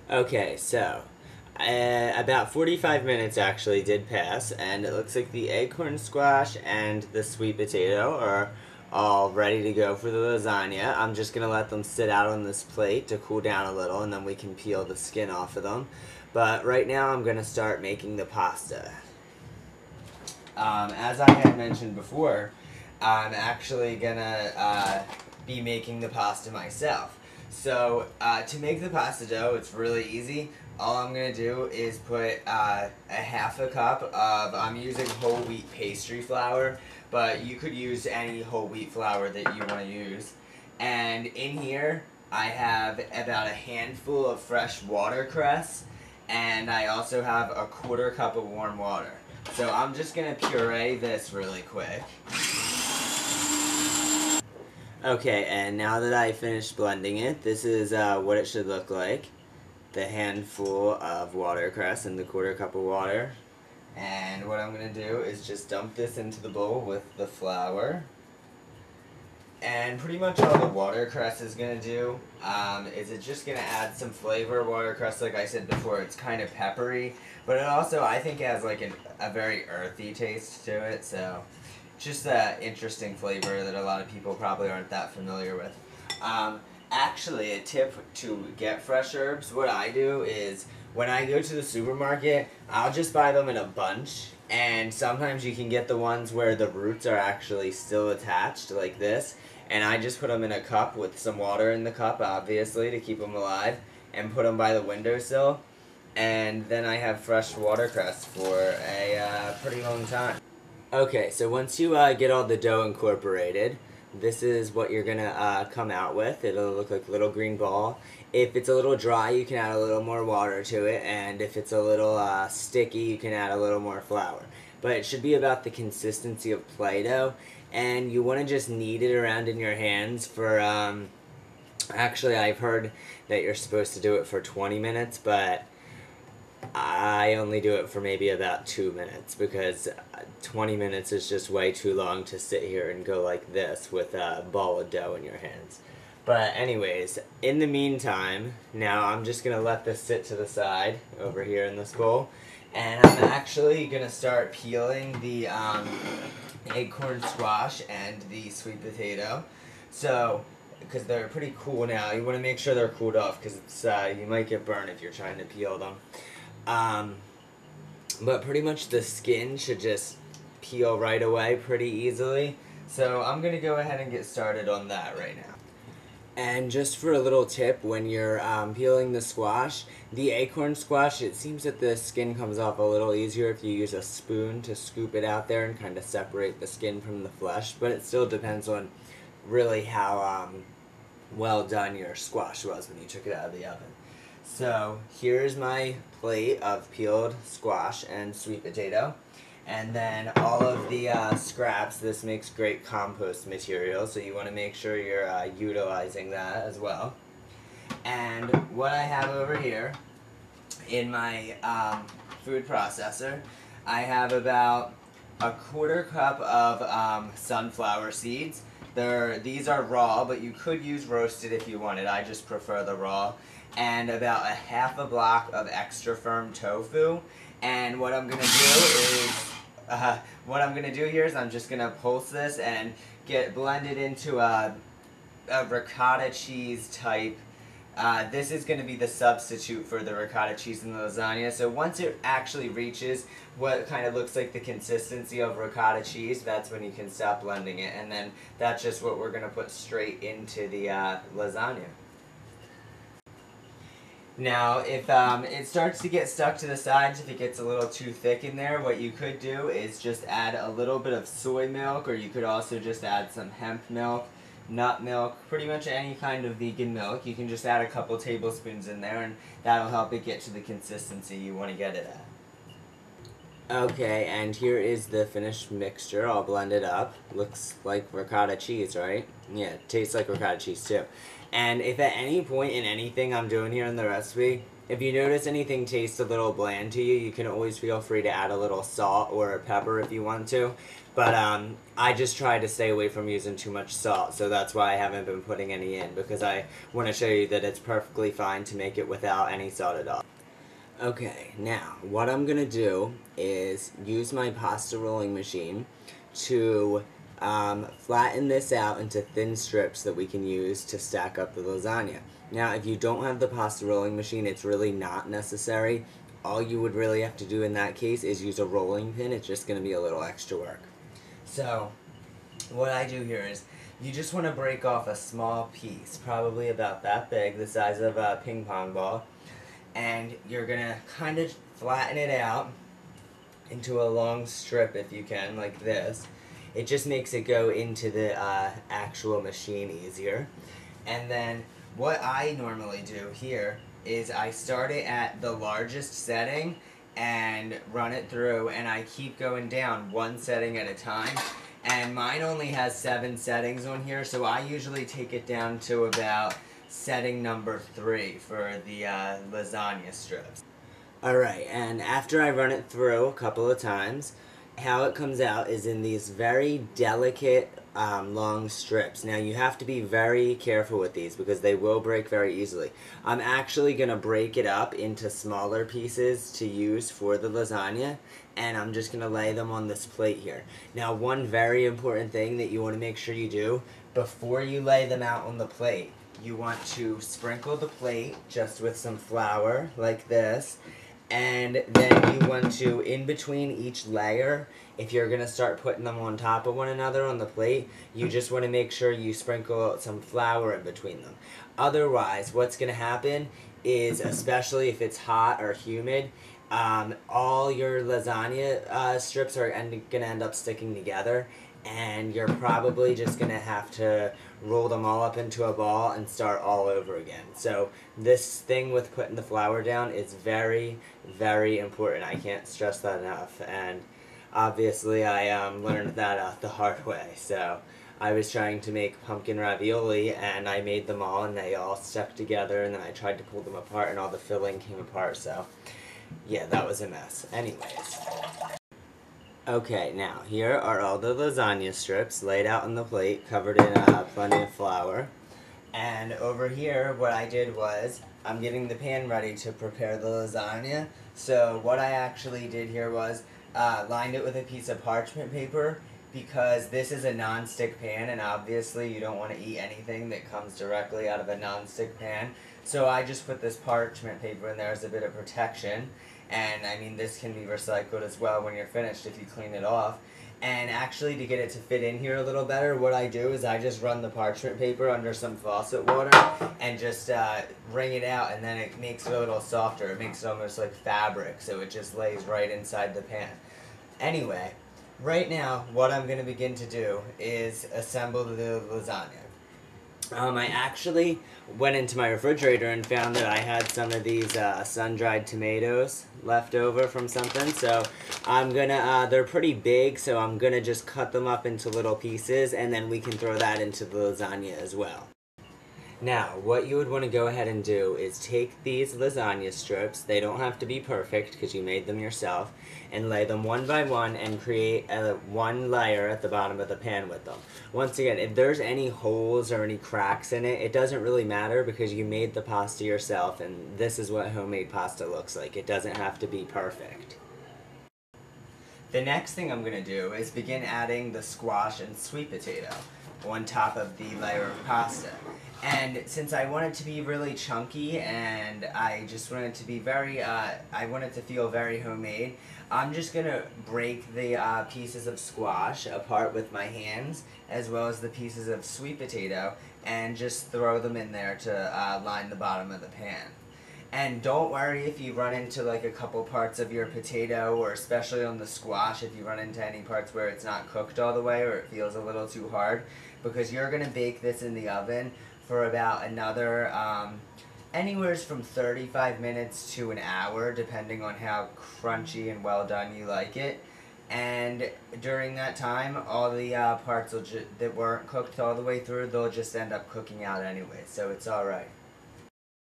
Okay, so about 45 minutes actually did pass, and it looks like the acorn squash and the sweet potato are all ready to go for the lasagna. I'm just gonna let them sit out on this plate to cool down a little, and then we can peel the skin off of them. But right now, I'm gonna start making the pasta. As I had mentioned before, I'm actually gonna be making the pasta myself. So to make the pasta dough, it's really easy. All I'm gonna do is put a half a cup of, I'm using whole wheat pastry flour, but you could use any whole wheat flour that you want to use. And in here, I have about a handful of fresh watercress, and I also have a quarter cup of warm water. So I'm just gonna puree this really quick. Okay, and now that I finished blending it, this is what it should look like. The handful of watercress and the quarter cup of water. And what I'm gonna do is just dump this into the bowl with the flour. And pretty much all the watercress is going to do is it's just going to add some flavor. Watercress, like I said before, it's kind of peppery, but it also, I think, has like a very earthy taste to it, so just an interesting flavor that a lot of people probably aren't that familiar with. Actually, a tip to get fresh herbs, what I do is when I go to the supermarket, I'll just buy them in a bunch, and sometimes you can get the ones where the roots are actually still attached, like this, and I just put them in a cup with some water in the cup, obviously, to keep them alive, and put them by the windowsill, and then I have fresh watercress for a pretty long time. Okay, so once you get all the dough incorporated, this is what you're gonna come out with. It'll look like a little green ball. If it's a little dry, you can add a little more water to it, and if it's a little sticky, you can add a little more flour. But it should be about the consistency of Play-Doh, and you want to just knead it around in your hands for, actually I've heard that you're supposed to do it for 20 minutes, but I only do it for maybe about 2 minutes because 20 minutes is just way too long to sit here and go like this with a ball of dough in your hands. But anyways, in the meantime, now I'm just going to let this sit to the side over here in this bowl. And I'm actually going to start peeling the acorn squash and the sweet potato. So, because they're pretty cool now, you want to make sure they're cooled off because you might get burned if you're trying to peel them. But pretty much the skin should just peel right away pretty easily. So I'm going to go ahead and get started on that right now. And just for a little tip, when you're peeling the squash, the acorn squash, it seems that the skin comes off a little easier if you use a spoon to scoop it out there and kind of separate the skin from the flesh, but it still depends on really how well done your squash was when you took it out of the oven. So here's my plate of peeled squash and sweet potato. And then all of the scraps, this makes great compost material, so you want to make sure you're utilizing that as well. And what I have over here in my food processor, I have about a quarter cup of sunflower seeds. These are raw, but you could use roasted if you wanted. I just prefer the raw. And about a half a block of extra firm tofu. And what I'm gonna do here is I'm just gonna pulse this and get blended into a ricotta cheese type. This is going to be the substitute for the ricotta cheese in the lasagna. So once it actually reaches what kind of looks like the consistency of ricotta cheese, that's when you can stop blending it. And then that's just what we're going to put straight into the lasagna. Now, if it starts to get stuck to the sides, if it gets a little too thick in there, what you could do is just add a little bit of soy milk, or you could also just add some hemp milk, nut milk, pretty much any kind of vegan milk. You can just add a couple tablespoons in there, and that'll help it get to the consistency you want to get it at. Okay, and here is the finished mixture all blended up. Looks like ricotta cheese, right? Yeah, it tastes like ricotta cheese too. And if at any point in anything I'm doing here in the recipe, if you notice anything tastes a little bland to you, you can always feel free to add a little salt or pepper if you want to. But I just try to stay away from using too much salt, so that's why I haven't been putting any in, because I want to show you that it's perfectly fine to make it without any salt at all. Okay, now what I'm gonna do is use my pasta rolling machine to flatten this out into thin strips that we can use to stack up the lasagna. Now, if you don't have the pasta rolling machine, it's really not necessary. All you would really have to do in that case is use a rolling pin. It's just gonna be a little extra work. So, what I do here is you just want to break off a small piece, probably about that big, the size of a ping pong ball, and you're gonna kind of flatten it out into a long strip if you can, like this. It just makes it go into the actual machine easier. And then what I normally do here is I start it at the largest setting and run it through, and I keep going down one setting at a time. And mine only has 7 settings on here, so I usually take it down to about setting number 3 for the lasagna strips. Alright, and after I run it through a couple of times, how it comes out is in these very delicate long strips. Now you have to be very careful with these because they will break very easily. I'm actually going to break it up into smaller pieces to use for the lasagna, and I'm just going to lay them on this plate here. Now, one very important thing that you want to make sure you do before you lay them out on the plate, you want to sprinkle the plate just with some flour like this, and then you want to, in between each layer, if you're going to start putting them on top of one another on the plate, you just want to make sure you sprinkle some flour in between them. Otherwise, what's going to happen is, especially if it's hot or humid, all your lasagna strips are going to end up sticking together, and you're probably just going to have to roll them all up into a ball and start all over again. So this thing with putting the flour down is very, very important. I can't stress that enough. And obviously I learned that the hard way. So I was trying to make pumpkin ravioli, and I made them all, and they all stuck together, and then I tried to pull them apart, and all the filling came apart. So yeah, that was a mess. Anyways. Okay, now here are all the lasagna strips laid out on the plate, covered in plenty of flour. And over here, what I did was, I'm getting the pan ready to prepare the lasagna. So what I actually did here was, lined it with a piece of parchment paper, because this is a non-stick pan, and obviously you don't want to eat anything that comes directly out of a non-stick pan. So I just put this parchment paper in there as a bit of protection. And I mean, this can be recycled as well when you're finished if you clean it off. And actually, to get it to fit in here a little better, what I do is I just run the parchment paper under some faucet water and just wring it out, and then it makes it a little softer. It makes it almost like fabric, so it just lays right inside the pan. Anyway, right now, what I'm going to begin to do is assemble the lasagna. I actually went into my refrigerator and found that I had some of these sun-dried tomatoes left over from something, so I'm gonna, they're pretty big, so I'm gonna just cut them up into little pieces, and then we can throw that into the lasagna as well. Now, what you would want to go ahead and do is take these lasagna strips, they don't have to be perfect because you made them yourself, and lay them one by one and create one layer at the bottom of the pan with them. Once again, if there's any holes or any cracks in it, it doesn't really matter because you made the pasta yourself, and this is what homemade pasta looks like. It doesn't have to be perfect. The next thing I'm going to do is begin adding the squash and sweet potato on top of the layer of pasta. And since I want it to be really chunky, and I just want it to be very, I want it to feel very homemade, I'm just going to break the pieces of squash apart with my hands, as well as the pieces of sweet potato, and just throw them in there to line the bottom of the pan. And don't worry if you run into like a couple parts of your potato, or especially on the squash, if you run into any parts where it's not cooked all the way or it feels a little too hard, because you're going to bake this in the oven for about another anywhere from 35 minutes to an hour, depending on how crunchy and well done you like it. And during that time, all the parts that weren't cooked all the way through, they'll just end up cooking out anyway, so it's alright.